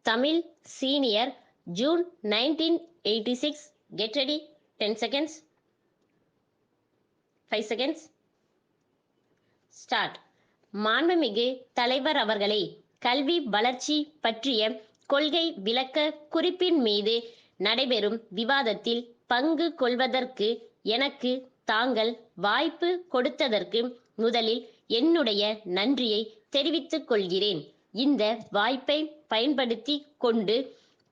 Tamil Senior, June 1986. Get ready. 10 seconds. 5 seconds. Start. மாண்புமிகு தலைவர் அவர்களே, கல்வி வளர்ச்சி பற்றிய கொள்கை விளக்க குறிப்பின் மீது நடைபெறும் விவாதத்தில் பங்கு கொள்வதற்கு எனக்கு தாங்கள் வாய்ப்பு கொடுத்ததற்கு முதலில் என்னுடைய நன்றியை தெரிவித்துக் கொள்கிறேன். இந்த வாய்ப்பை பயன்படுத்தி கொண்டு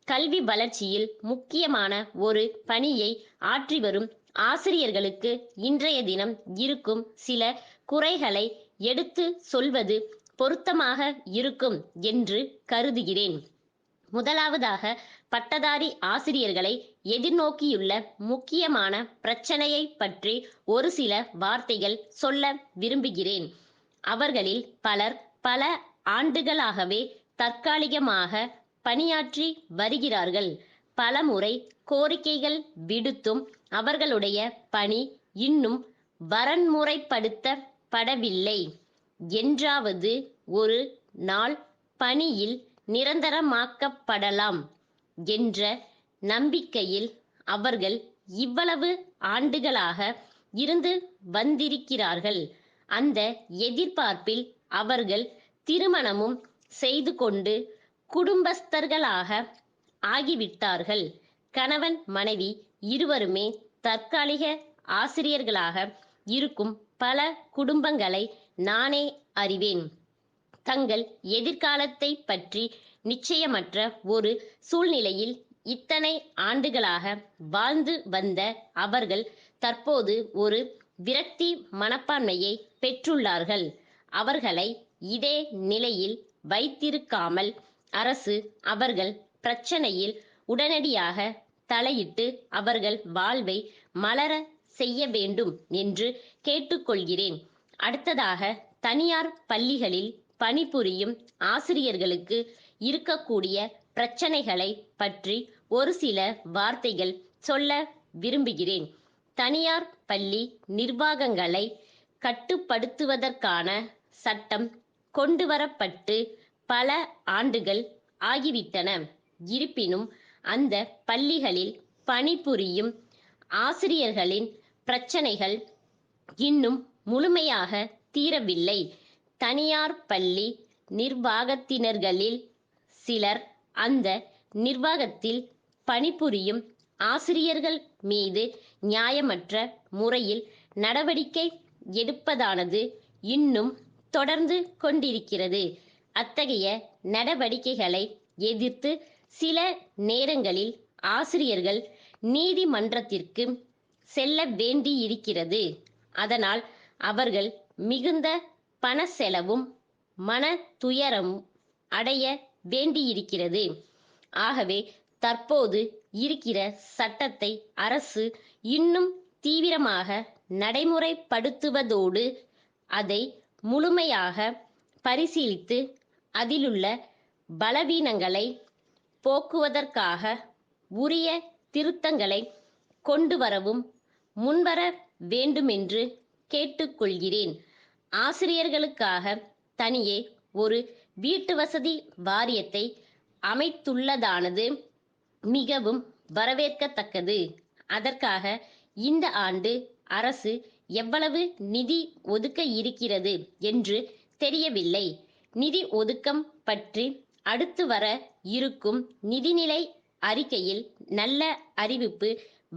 கல்வி வளர்ச்சியில் முக்கியமான ஒரு பணியை ஆற்றி வரும் ஆசிரியர்களுக்கு இன்றைய தினம் இருக்கும் சில குறைகளை எடுத்து சொல்வது பொருத்தமாக இருக்கும் என்று கருதுகிறேன். முதலாவதாக, பட்டதாரி ஆசிரியர்களை எதிர்நோக்கியுள்ள முக்கியமான பிரச்சனையை பற்றி ஒரு சில வார்த்தைகள் சொல்ல விரும்புகிறேன். அவர்களில் பலர் பல ஆண்டுகளாகவே தற்காலிகமாக பணியாற்றி வருகிறார்கள். பலமுறை கோரிக்கைகள் விடுத்தும் அவர்களுடைய பணி இன்னும் வரன்முறைப்படுத்தப்படவில்லை. என்றாவது ஒரு நாள் பணியில் நிரந்தரமாக்கப்படலாம் என்ற நம்பிக்கையில் அவர்கள் இவ்வளவு ஆண்டுகளாக இருந்து வந்திருக்கிறார்கள். அந்த எதிர்பார்ப்பில் அவர்கள் திருமணமும் செய்து கொண்டு குடும்பஸ்தர்களாக ஆகிவிட்டார்கள். கணவன் மனைவி இருவருமே தற்காலிக ஆசிரியர்களாக இருக்கும் பல குடும்பங்களை நானே அறிவேன். தங்கள் எதிர்காலத்தை பற்றி நிச்சயமற்ற ஒரு சூழ்நிலையில் இத்தனை ஆண்டுகளாக வாழ்ந்து வந்த அவர்கள் தற்போது ஒரு விரக்தி மனப்பான்மையை பெற்றுள்ளார்கள். அவர்களை இதே நிலையில் வைத்திருக்காமல் அரசு அவர்கள் பிரச்சனையில் உடனடியாக தலையிட்டு அவர்கள் வாழ்வை மலர செய்ய வேண்டும் என்று கேட்டுக்கொள்கிறேன். அடுத்ததாக, தனியார் பள்ளிகளில் பணிபுரியும் ஆசிரியர்களுக்கு இருக்கக்கூடிய பிரச்சனைகளை பற்றி ஒரு சில வார்த்தைகள் சொல்ல விரும்புகிறேன். தனியார் பள்ளி நிர்வாகங்களை கட்டுப்படுத்துவதற்கான சட்டம் கொண்டுவரப்பட்டு பல ஆண்டுகள் ஆகிவிட்டன. இருப்பினும் அந்த பள்ளிகளில் பணிபுரியும் ஆசிரியர்களின் பிரச்சனைகள் இன்னும் முழுமையாக தீரவில்லை. தனியார் பள்ளி நிர்வாகத்தினர்களில் சிலர் அந்த நிர்வாகத்தில் பணிபுரியும் ஆசிரியர்கள் மீது நியாயமற்ற முறையில் நடவடிக்கை எடுப்பதானது இன்னும் தொடர்ந்து கொண்டிருக்கிறது. அத்தகைய நடவடிக்கைகளை எதிர்த்து சில நேரங்களில் ஆசிரியர்கள் நீதிமன்றத்திற்கு செல்ல வேண்டியிருக்கிறது. அதனால் அவர்கள் மிகுந்த பண செலவும் மன துயரமும் அடைய வேண்டியிருக்கிறது. ஆகவே தற்போது இருக்கிற சட்டத்தை அரசு இன்னும் தீவிரமாக நடைமுறைப்படுத்துவதோடு அதை முழுமையாக பரிசீலித்து அதிலுள்ள பலவீனங்களை போக்குவதற்காக உரிய திருத்தங்களை கொண்டு வரவும் முன்வர வேண்டுமென்று கேட்டுக்கொள்கிறேன். ஆசிரியர்களுக்காக தனியே ஒரு வீட்டு வசதி வாரியத்தை அமைத்துள்ளதானது மிகவும் வரவேற்கத்தக்கது. அதற்காக இந்த ஆண்டு அரசு எவ்வளவு நிதி ஒதுக்க இருக்கிறது என்று தெரியவில்லை. நிதி ஒதுக்கம் பற்றி அடுத்து வர இருக்கும் நிதிநிலை அறிக்கையில் நல்ல அறிவிப்பு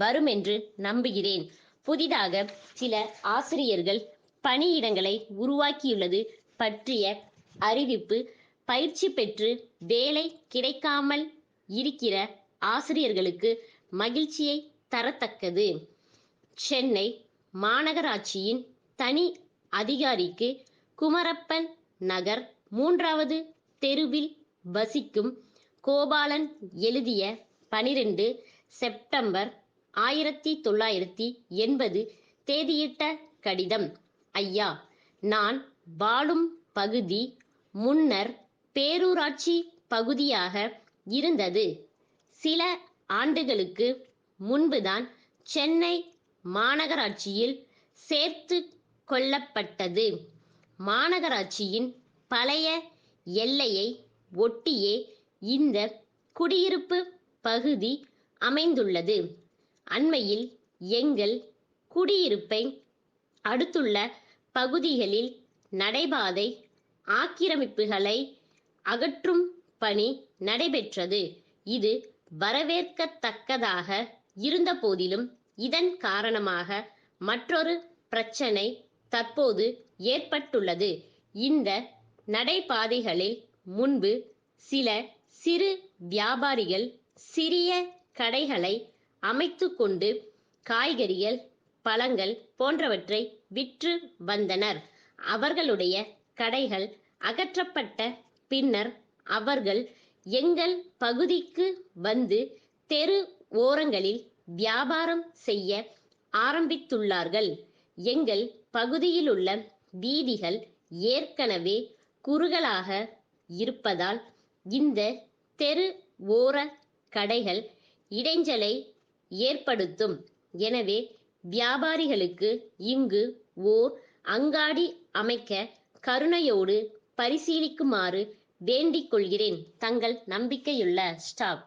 வருமென்று நம்புகிறேன். புதிதாக சில ஆசிரியர்கள் பணியிடங்களை உருவாக்கியுள்ளது பற்றிய அறிவிப்பு பயிற்சி பெற்று வேலை கிடைக்காமல் இருக்கிற ஆசிரியர்களுக்கு மகிழ்ச்சியை தரத்தக்கது. சென்னை மாநகராட்சியின் தனி அதிகாரிக்கு குமரப்பன் நகர் 3வது தெருவில் வசிக்கும் கோபாலன் எழுதிய 12 செப்டம்பர் 1980 தேதியிட்ட கடிதம். ஐயா, நான் வாழும் பகுதி முன்னர் பேரூராட்சி பகுதியாக இருந்தது. சில ஆண்டுகளுக்கு முன்புதான் சென்னை மாநகராட்சியில் சேர்த்து கொள்ளப்பட்டது. மாநகராட்சியின் பழைய எல்லையை ஒட்டியே இந்த குடியிருப்பு பகுதி அமைந்துள்ளது. அண்மையில் எங்கள் குடியிருப்பை அடுத்துள்ள பகுதிகளில் நடைபாதை ஆக்கிரமிப்புகளை அகற்றும் பணி நடைபெற்றது. இது வரவேற்கத்தக்கதாக இருந்தபோதிலும் இதன் காரணமாக மற்றொரு பிரச்சனை தற்போது ஏற்பட்டுள்ளது. இந்த நடைபாதைகளில் முன்பு சில சிறு வியாபாரிகள் சிறிய கடைகளை அமைத்துக்கொண்டு காய்கறிகள், பழங்கள் போன்றவற்றை விற்று வந்தனர். அவர்களுடைய கடைகள் அகற்றப்பட்ட பின்னர் அவர்கள் எங்கள் பகுதிக்கு வந்து தெரு ஓரங்களில் வியாபாரம் செய்ய ஆரம்பித்துள்ளார்கள். எங்கள் பகுதியிலுள்ள வீதிகள் ஏற்கனவே குறுகலாக இருப்பதால் இந்த தெரு ஓர கடைகள் இடைஞ்சலை ஏற்படுத்தும். எனவே வியாபாரிகளுக்கு இங்கு ஓர் அங்காடி அமைக்க கருணையோடு பரிசீலிக்குமாறு வேண்டிக் கொள்கிறேன். தங்கள் நம்பிக்கையுள்ள ஸ்டாப்.